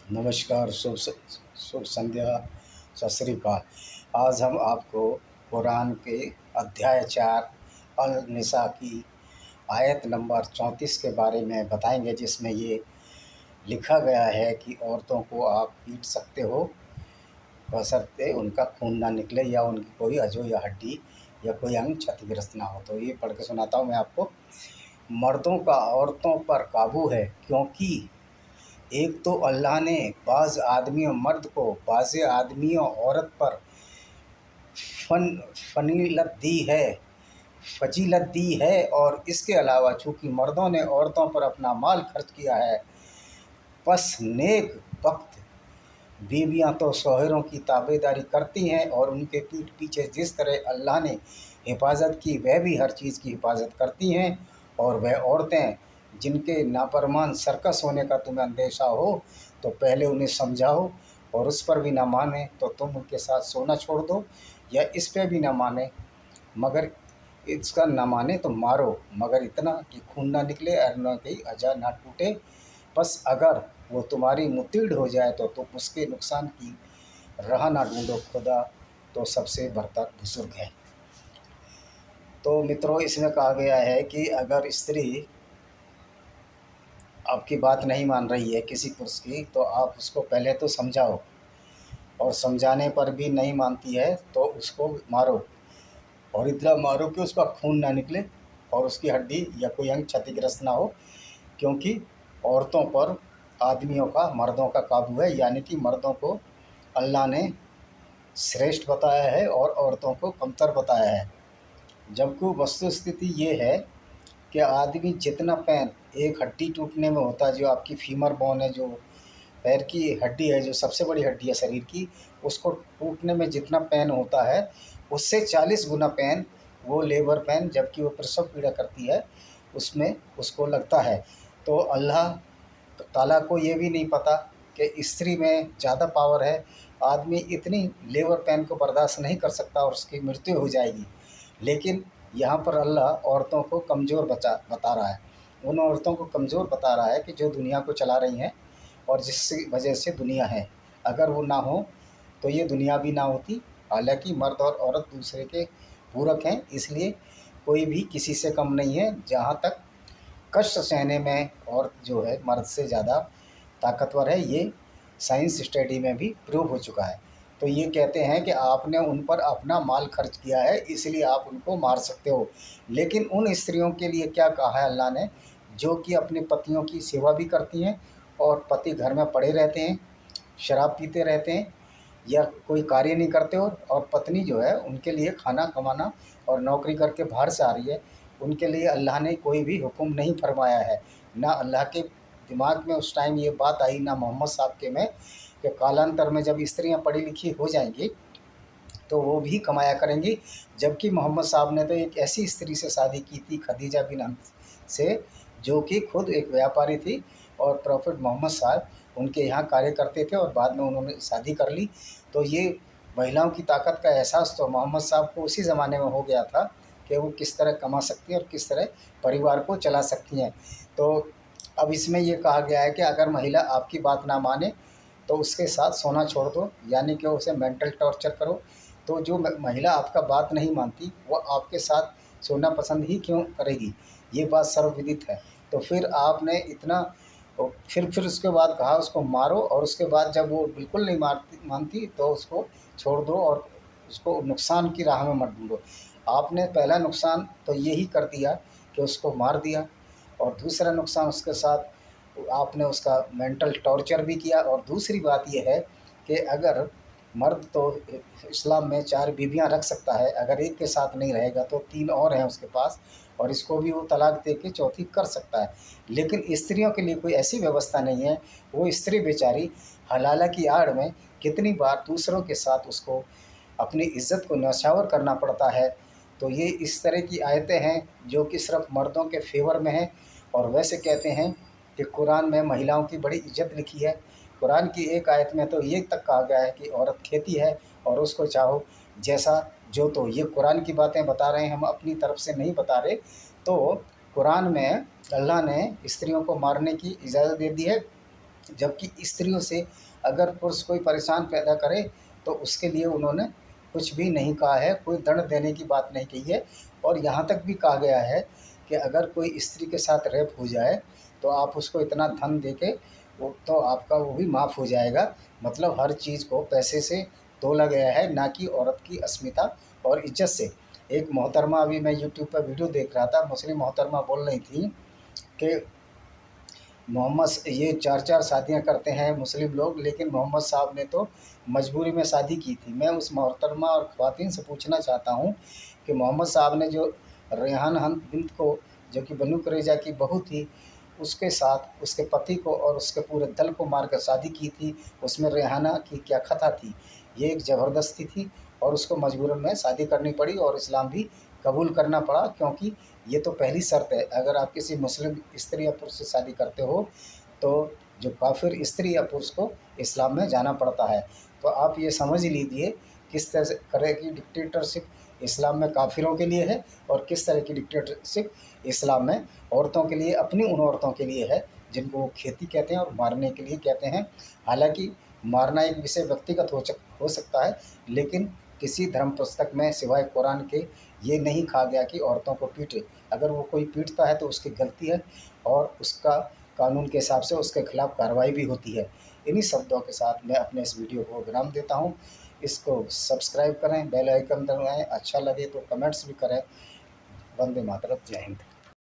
नमस्कार, शुभ संध्या, सत श्री अकाल। आज हम आपको कुरान के अध्याय 4 अल निसा की आयत नंबर 34 के बारे में बताएंगे, जिसमें ये लिखा गया है कि औरतों को आप पीट सकते हो बशर्ते उनका खून ना निकले या उनकी कोई अज़ू या हड्डी या कोई अंग क्षतिग्रस्त ना हो। तो ये पढ़ के सुनाता हूँ मैं आपको। मर्दों का औरतों पर काबू है, क्योंकि एक तो अल्लाह ने बाज़ आदमियों मर्द को बाज़ आदमियों औरत पर फनीलत दी है, फजीलत दी है, और इसके अलावा चूँकि मर्दों ने औरतों पर अपना माल खर्च किया है, बस नेक वक्त बीवियाँ तो शौहरों की ताबेदारी करती हैं और उनके पीठ पीछे जिस तरह अल्लाह ने हिफाजत की वह भी हर चीज़ की हिफाजत करती हैं। और वह औरतें जिनके नाफरमान सरकस होने का तुम्हें अंदेशा हो तो पहले उन्हें समझाओ, और उस पर भी ना माने तो तुम उनके साथ सोना छोड़ दो, या इस पे भी ना माने मगर इसका ना माने तो मारो, मगर इतना कि खून ना निकले और न कहीं अजा ना टूटे। बस अगर वो तुम्हारी मुतीड़ हो जाए तो तुम उसके नुकसान की राह ना ढूंढो, खुदा तो सबसे बरतर बुजुर्ग है। तो मित्रों, इसमें कहा गया है कि अगर स्त्री आपकी बात नहीं मान रही है किसी पुरुष की, तो आप उसको पहले तो समझाओ, और समझाने पर भी नहीं मानती है तो उसको मारो, और इतना मारो कि उसका खून ना निकले और उसकी हड्डी या कोई अंग क्षतिग्रस्त ना हो। क्योंकि औरतों पर आदमियों का मर्दों का काबू है, यानी कि मर्दों को अल्लाह ने श्रेष्ठ बताया है और औरतों को कमतर बताया है। जबकि वस्तु स्थिति ये है कि आदमी जितना पेन एक हड्डी टूटने में होता है, जो आपकी फीमर बोन है, जो पैर की हड्डी है, जो सबसे बड़ी हड्डी है शरीर की, उसको टूटने में जितना पेन होता है उससे 40 गुना पेन वो लेबर पेन, जबकि वो प्रसव पीड़ा करती है, उसमें उसको लगता है। तो अल्लाह ताला को ये भी नहीं पता कि स्त्री में ज़्यादा पावर है। आदमी इतनी लेबर पेन को बर्दाश्त नहीं कर सकता और उसकी मृत्यु हो जाएगी। लेकिन यहाँ पर अल्लाह औरतों को कमज़ोर बता रहा है। उन औरतों को कमज़ोर बता रहा है कि जो दुनिया को चला रही हैं और जिसकी वजह से दुनिया है। अगर वो ना हो तो ये दुनिया भी ना होती। हालांकि मर्द और औरत दूसरे के पूरक हैं, इसलिए कोई भी किसी से कम नहीं है। जहाँ तक कष्ट सहने में औरत जो है मर्द से ज़्यादा ताकतवर है, ये साइंस स्टडी में भी प्रूव हो चुका है। तो ये कहते हैं कि आपने उन पर अपना माल खर्च किया है, इसलिए आप उनको मार सकते हो। लेकिन उन स्त्रियों के लिए क्या कहा है अल्लाह ने, जो कि अपने पतियों की सेवा भी करती हैं और पति घर में पड़े रहते हैं, शराब पीते रहते हैं या कोई कार्य नहीं करते हो, और पत्नी जो है उनके लिए खाना कमाना और नौकरी करके बाहर से आ रही है, उनके लिए अल्लाह ने कोई भी हुक्म नहीं फरमाया है। ना अल्लाह के दिमाग में उस टाइम ये बात आई, ना मोहम्मद साहब के में, कि कालांतर में जब स्त्रियां पढ़ी लिखी हो जाएंगी तो वो भी कमाया करेंगी। जबकि मोहम्मद साहब ने तो एक ऐसी स्त्री से शादी की थी, खदीजा बिन हम्स से, जो कि खुद एक व्यापारी थी, और प्रॉफिट मोहम्मद साहब उनके यहाँ कार्य करते थे और बाद में उन्होंने शादी कर ली। तो ये महिलाओं की ताकत का एहसास तो मोहम्मद साहब को उसी ज़माने में हो गया था कि वो किस तरह कमा सकती हैं और किस तरह परिवार को चला सकती हैं। तो अब इसमें ये कहा गया है कि अगर महिला आपकी बात ना माने तो उसके साथ सोना छोड़ दो, यानी कि उसे मेंटल टॉर्चर करो। तो जो महिला आपका बात नहीं मानती वो आपके साथ सोना पसंद ही क्यों करेगी, ये बात सर्वविदित है। तो फिर आपने इतना, और फिर उसके बाद कहा उसको मारो, और उसके बाद जब वो बिल्कुल नहीं मानती तो उसको छोड़ दो और उसको नुकसान की राह में मत ढूंढो। आपने पहला नुकसान तो यही कर दिया कि उसको मार दिया, और दूसरा नुकसान उसके साथ आपने उसका मेंटल टॉर्चर भी किया। और दूसरी बात यह है कि अगर मर्द तो इस्लाम में 4 बीवियां रख सकता है, अगर एक के साथ नहीं रहेगा तो 3 और हैं उसके पास, और इसको भी वो तलाक दे के चौथी कर सकता है। लेकिन स्त्रियों के लिए कोई ऐसी व्यवस्था नहीं है। वो स्त्री बेचारी हलाला की आड़ में कितनी बार दूसरों के साथ उसको अपनी इज़्ज़त को न्यौछावर करना पड़ता है। तो ये इस तरह की आयतें हैं जो कि सिर्फ मर्दों के फेवर में हैं। और वैसे कहते हैं कि कुरान में महिलाओं की बड़ी इज्जत लिखी है। कुरान की एक आयत में तो ये तक कहा गया है कि औरत खेती है और उसको चाहो जैसा जो। तो ये कुरान की बातें बता रहे हैं, हम अपनी तरफ से नहीं बता रहे। तो कुरान में अल्लाह ने स्त्रियों को मारने की इजाज़त दे दी है, जबकि स्त्रियों से अगर पुरुष कोई परेशान पैदा करे तो उसके लिए उन्होंने कुछ भी नहीं कहा है, कोई दंड देने की बात नहीं कही है। और यहाँ तक भी कहा गया है कि अगर कोई स्त्री के साथ रेप हो जाए तो आप उसको इतना धन दे के वो तो आपका वो भी माफ़ हो जाएगा। मतलब हर चीज़ को पैसे से तोला गया है, ना कि औरत की अस्मिता और इज्जत से। एक मोहतरमा, अभी मैं यूट्यूब पर वीडियो देख रहा था, मुस्लिम मोहतरमा बोल रही थी कि मोहम्मद ये 4-4 शादियाँ करते हैं मुस्लिम लोग, लेकिन मोहम्मद साहब ने तो मजबूरी में शादी की थी। मैं उस मोहतरमा और ख़वातीन से पूछना चाहता हूँ कि मोहम्मद साहब ने जो रेहान हंस बिंत को, जो कि बनु कुरैज़ा की बहू थी, उसके साथ उसके पति को और उसके पूरे दल को मारकर शादी की थी, उसमें रेहाना की क्या खता थी? ये एक ज़बरदस्ती थी और उसको मजबूरन में शादी करनी पड़ी और इस्लाम भी कबूल करना पड़ा, क्योंकि ये तो पहली शर्त है। अगर आप किसी मुस्लिम स्त्री या पुरुष से शादी करते हो तो जो काफिर स्त्री या पुरुष को इस्लाम में जाना पड़ता है। तो आप ये समझ लीजिए किस तरह की डिक्टेटरशिप इस्लाम में काफिरों के लिए है और किस तरह की डिक्टेटरशिप इस्लाम में औरतों के लिए, अपनी उन औरतों के लिए है जिनको वो खेती कहते हैं और मारने के लिए कहते हैं। हालांकि मारना एक विषय व्यक्तिगत हो सकता है, लेकिन किसी धर्म पुस्तक में सिवाय कुरान के ये नहीं कहा गया कि औरतों को पीटे। अगर वो कोई पीटता है तो उसकी गलती है और उसका कानून के हिसाब से उसके खिलाफ कार्रवाई भी होती है। इन्हीं शब्दों के साथ मैं अपने इस वीडियो को विराम देता हूँ। इसको सब्सक्राइब करें, बेल आइकन दबाएँ, अच्छा लगे तो कमेंट्स भी करें। वंदे मातरम, जय हिंद।